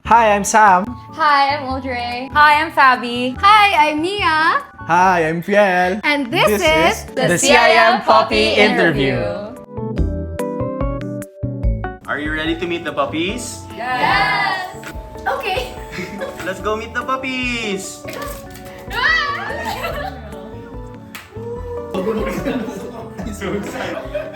Hi, I'm Sam. Hi, I'm Uldrey. Hi, I'm Faby. Hi, I'm Mia. Hi, I'm Fiel. And this is the CIM Puppy Interview. Are you ready to meet the puppies? Yes! Okay. Let's go meet the puppies! So excited.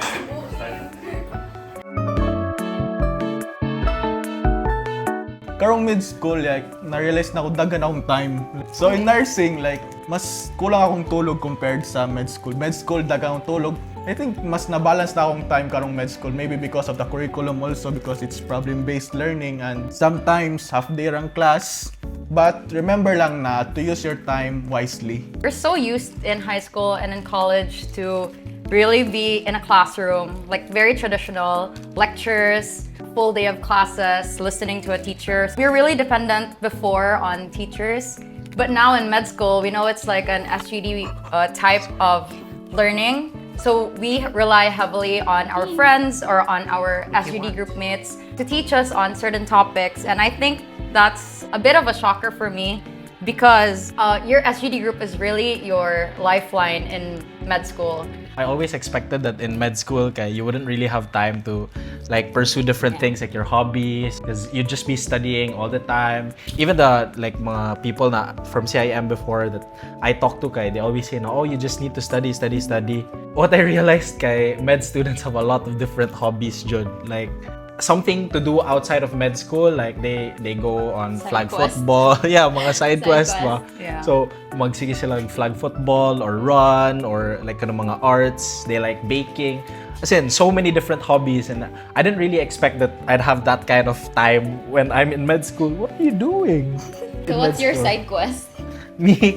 Karong mid-school, like, na-realize na ako dagan akong time. So in nursing, like, mas kulang akong tulog compared sa med-school. Med-school, dagan akong tulog. I think mas na-balance na akong time karong med-school. Maybe because of the curriculum also, because it's problem-based learning and sometimes half-day rang class. But remember lang na to use your time wisely. We're so used in high school and in college to really be in a classroom, like very traditional lectures, full day of classes, listening to a teacher. We were really dependent before on teachers, but now in med school, we know it's like an SGD type of learning. So we rely heavily on our friends or on our SGD group mates to teach us on certain topics. And I think that's a bit of a shocker for me because your SGD group is really your lifeline in med school. I always expected that in med school, you wouldn't really have time to like pursue different things like your hobbies, because you'd just be studying all the time. Even the like mga people na from CIM before that I talk to, they always say, "Oh, you just need to study, study, study." What I realized, med students have a lot of different hobbies, Jud. Like something to do outside of med school, like they go on flag football. Yeah, mga side quest ba. Yeah. So magsige sila ng flag football or run or like mga arts. They like baking. As in, so many different hobbies, and I didn't really expect that I'd have that kind of time when I'm in med school. What are you doing? So what's your side quest? Me,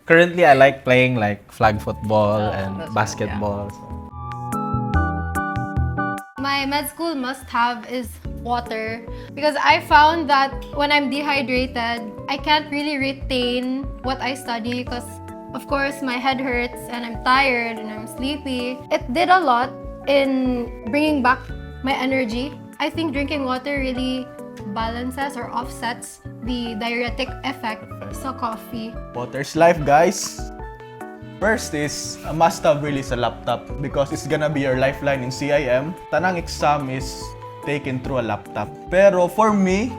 currently I like playing like flag football and basketball. So. My med school must-have is water because I found that when I'm dehydrated, I can't really retain what I study because, of course, my head hurts and I'm tired and I'm sleepy. It did a lot in bringing back my energy. I think drinking water really balances or offsets the diuretic effect sa coffee. Water's life, guys. First is, a must-have really sa laptop because it's gonna be your lifeline in CIM. Tanang exam is taken through a laptop. Pero for me,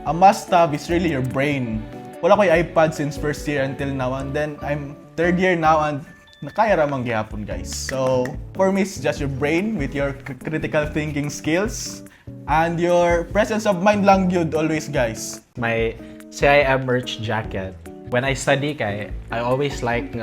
a must-have is really your brain. Wala ko yung iPad since first year until now, and then I'm third year now and nakaya ramang gihapon, guys. So for me, it's just your brain with your critical thinking skills and your presence of mind lang yun always, guys. My CIM merch jacket. When I study, I always like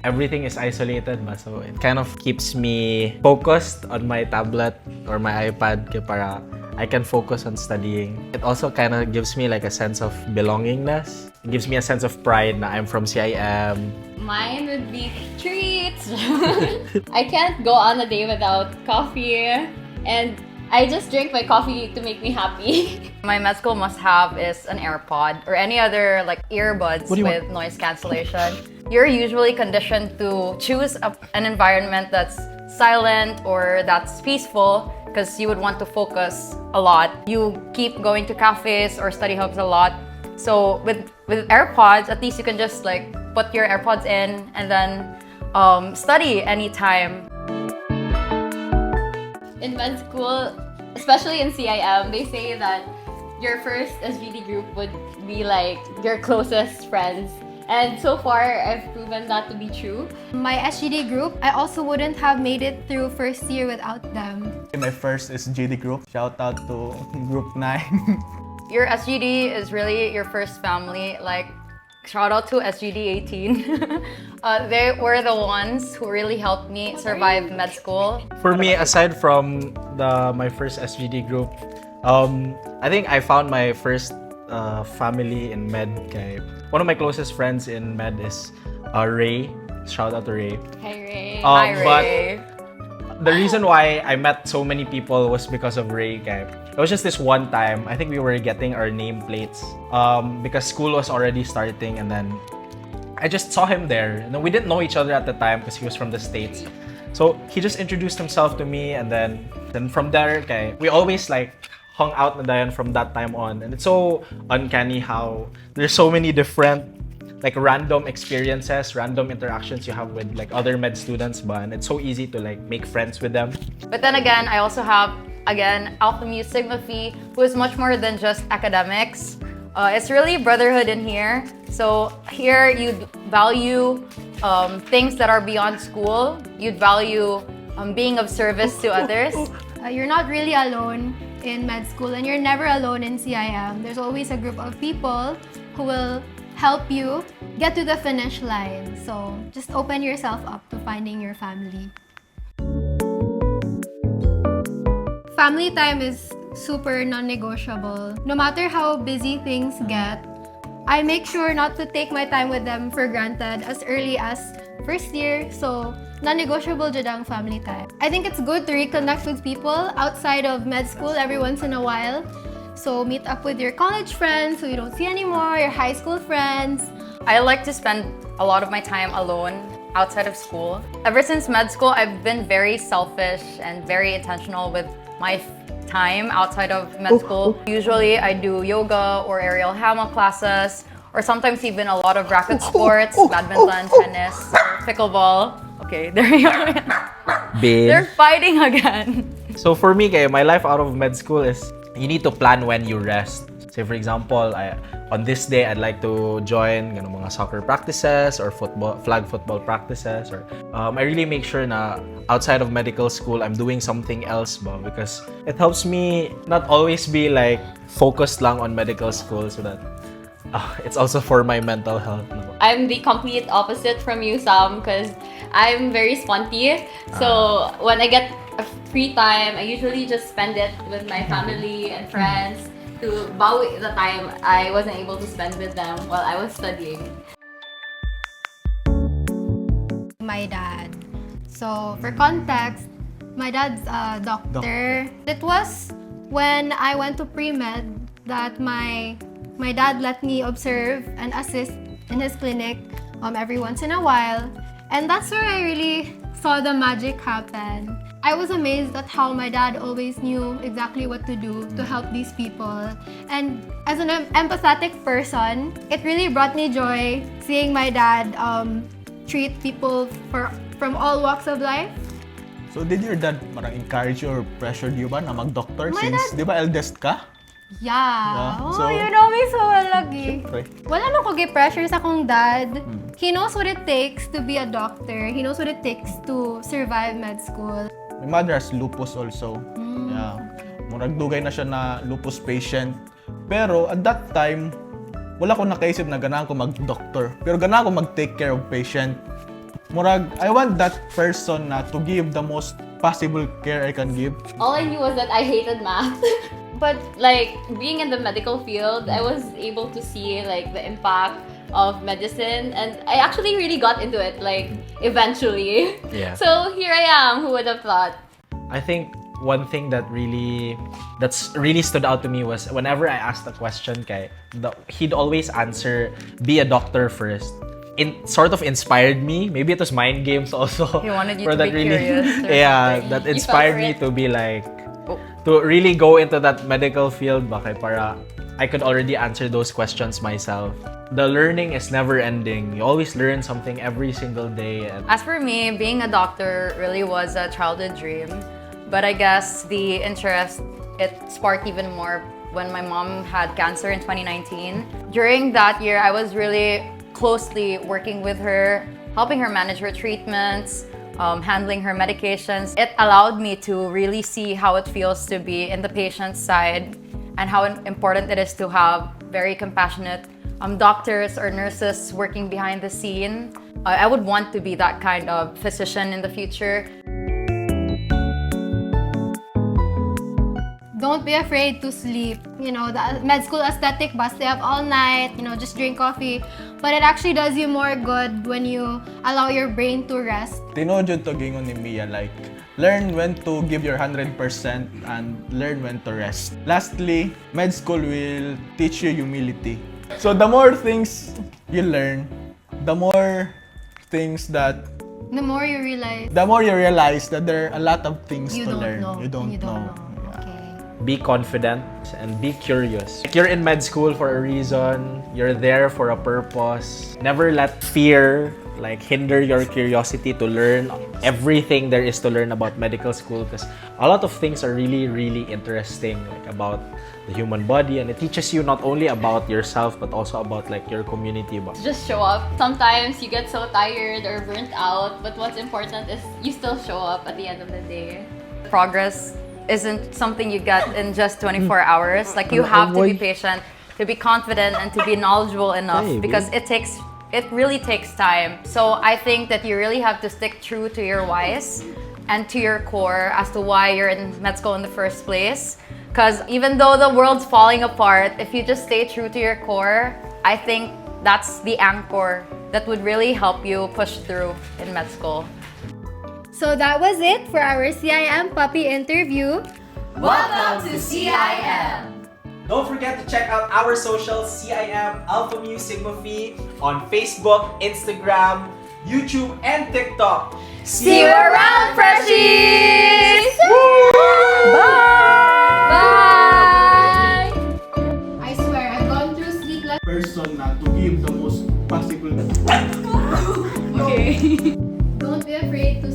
everything is isolated, so it kind of keeps me focused on my tablet or my iPad para I can focus on studying. It also kind of gives me like a sense of belongingness. It gives me a sense of pride na I'm from CIM. Mine would be treats. I can't go on a day without coffee, and I just drink my coffee to make me happy. My med school must-have is an AirPod or any other like earbuds with noise cancellation. You're usually conditioned to choose an environment that's silent or that's peaceful because you would want to focus a lot. You keep going to cafes or study hubs a lot. So with AirPods, at least you can just like put your AirPods in and then study anytime. In med school, especially in CIM, they say that your first SGD group would be like your closest friends. And so far, I've proven that to be true. My SGD group, I also wouldn't have made it through first year without them. My first SGD group, shout out to Group 9. Your SGD is really your first family. Like, shout out to SGD 18. They were the ones who really helped me survive med school. For me, aside from my first SGD group, I think I found my first family in med. One of my closest friends in med is Ray. Shout out to Ray. Hi, Ray. Hi, Ray. But the reason why I met so many people was because of Ray. It was just this one time. I think we were getting our nameplates because school was already starting, and then I just saw him there. We didn't know each other at the time because he was from the States. So he just introduced himself to me, and then from there, we always like hung out na dayon from that time on. And it's so uncanny how there's so many different like random experiences, random interactions you have with like other med students, but and it's so easy to like make friends with them. But then again, I also have, again, Alpha Mu Sigma Phi, who is much more than just academics. It's really brotherhood in here. So here you'd value things that are beyond school. You'd value being of service to others. You're not really alone in med school, and you're never alone in CIM. There's always a group of people who will help you get to the finish line. So just open yourself up to finding your family. Family time is super non-negotiable. No matter how busy things get, I make sure not to take my time with them for granted as early as first year. So non-negotiable jud ang family time. I think it's good to reconnect with people outside of med school every once in a while. So meet up with your college friends who you don't see anymore, your high school friends. I like to spend a lot of my time alone outside of school. Ever since med school, I've been very selfish and very intentional with my time outside of med school. Usually I do yoga or aerial hammock classes, or sometimes even a lot of racket sports, badminton, tennis, pickleball. Okay, there you go. They're fighting again. So for me, kay, my life out of med school is you need to plan when you rest. Say for example, on this day I'd like to join mga soccer practices or flag football practices, or I really make sure na outside of medical school I'm doing something else because it helps me not always be like focused lang on medical school, so that it's also for my mental health. I'm the complete opposite from you, Sam, because I'm very sponty. So when I get a free time, I usually just spend it with my family and friends to bawi the time I wasn't able to spend with them while I was studying. My dad. So for context, my dad's a doctor. It was when I went to pre-med that my dad let me observe and assist in his clinic every once in a while. And that's where I really saw the magic happen. I was amazed at how my dad always knew exactly what to do to help these people. And as an empathetic person, it really brought me joy seeing my dad treat people from all walks of life. So did your dad parang encourage you or pressured you ba na mag-doctor My since, di ba eldest ka? Yeah. Oh, so- you know me so well, lagi. Siyempre. Wala na ko pressure sa akong dad. He knows what it takes to be a doctor. He knows what it takes to survive med school. My mother has lupus also. Yeah. Murag dugay na siya na lupus patient. Pero at that time, wala ko nakaisip na ganahan ko mag-doctor. Pero ganahan ko mag-take care of patient. Murag, I want that person na to give the most possible care I can give. All I knew was that I hated math. But like being in the medical field, I was able to see like the impact of medicine, and I actually really got into it like eventually. Yeah. So here I am. Who would have thought? I think one thing that's really stood out to me was whenever I asked a question, he'd always answer, "Be a doctor first." It sort of inspired me. Maybe it was mind games also. He wanted you Or to that be curious or yeah, something. that You inspired fell for me it? to be like, to really go into that medical field para I could already answer those questions myself. The learning is never ending. You always learn something every single day. And As for me, being a doctor really was a childhood dream. But I guess the interest, it sparked even more when my mom had cancer in 2019. During that year, I was really closely working with her, helping her manage her treatments, handling her medications. It allowed me to really see how it feels to be in the patient's side and how important it is to have very compassionate doctors or nurses working behind the scene. I would want to be that kind of physician in the future. Don't be afraid to sleep. You know, the med school aesthetic, stay up all night, just drink coffee. But it actually does you more good when you allow your brain to rest. Tinood yun to gingon ni Mia, like, learn when to give your 100% and learn when to rest. Lastly, med school will teach you humility. So the more things you learn, the more things that The more you realize that there are a lot of things you to don't learn. know. You don't know. Okay. be confident, and be curious. You're in med school for a reason. You're there for a purpose. Never let fear hinder your curiosity to learn everything there is to learn about medical school, because a lot of things are really, really interesting about the human body, and it teaches you not only about yourself but also about your community. Just show up. Sometimes you get so tired or burnt out, but what's important is you still show up at the end of the day. Progress isn't something you get in just 24 hours. You have to be patient, to be confident, and to be knowledgeable enough, because it really takes time. So I think that you really have to stick true to your whys and to your core as to why you're in med school in the first place. Because even though the world's falling apart, if you just stay true to your core, I think that's the anchor that would really help you push through in med school. So that was it for our CIM puppy interview. Welcome to CIM! Don't forget to check out our socials, CIM Alpha Mu Sigma Phi, on Facebook, Instagram, YouTube, and TikTok. See you around, freshies! Bye! I swear, I've gone through sleepless. Person na to give the most possible. Don't be afraid to